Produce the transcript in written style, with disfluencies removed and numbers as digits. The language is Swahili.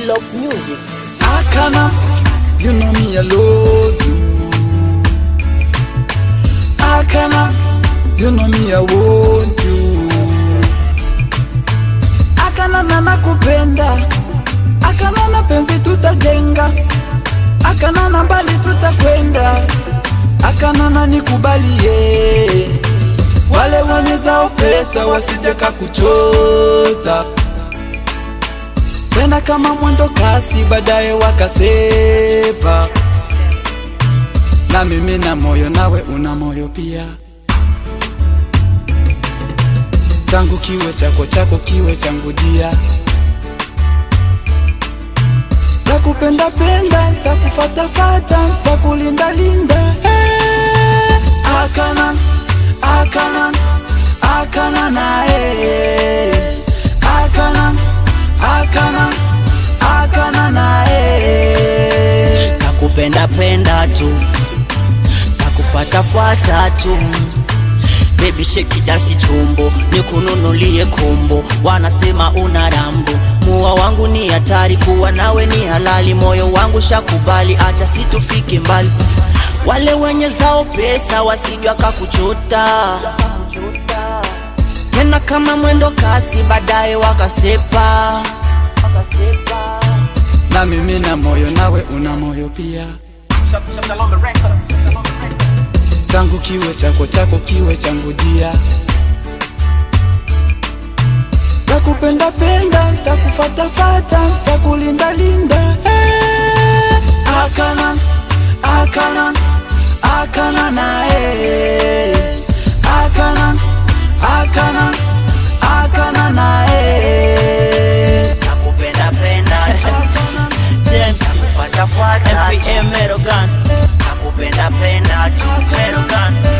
Love Music. Akana, you know me, I love you. Akana, you know me, I want you. Akana na nakupenda, akana na penzi tutajenga, akana na mbali tutakwenda, akana na nikubalie. Wale wanyezao pesa wasije kakuchota, tena kama mwendo kasi baadaye wakasepa. Na mimi na moyo nawe una moyo pia, changu kiwe chako, chako kiwe changu dia. Takupenda penda, takufata fata, takulinda linda. Akana, akana, akana na akana, akana, akana na Takupenda penda tu, takufata fata tu. Baby shake dasi chumbo, nikununulie kombo. Wanasema una rambo, mua wangu ni hatari, kuwa nawe ni halali. Moyo wangu shakubali, acha situfike mbali. Wale wenye zao pesa wasijwa kakuchota, tena kama mwendo kasi baadaye wakasepa. Na mimi na moyo nawe una moyo pia, changu kiwe chako, chako kiwe changu dia. Takupenda penda, takufata fata, takulinda linda. Akana, akana, akana na akana, akana, akana na Takupenda penda James fata fata MPM Merogan. Takupenda penda Merogan.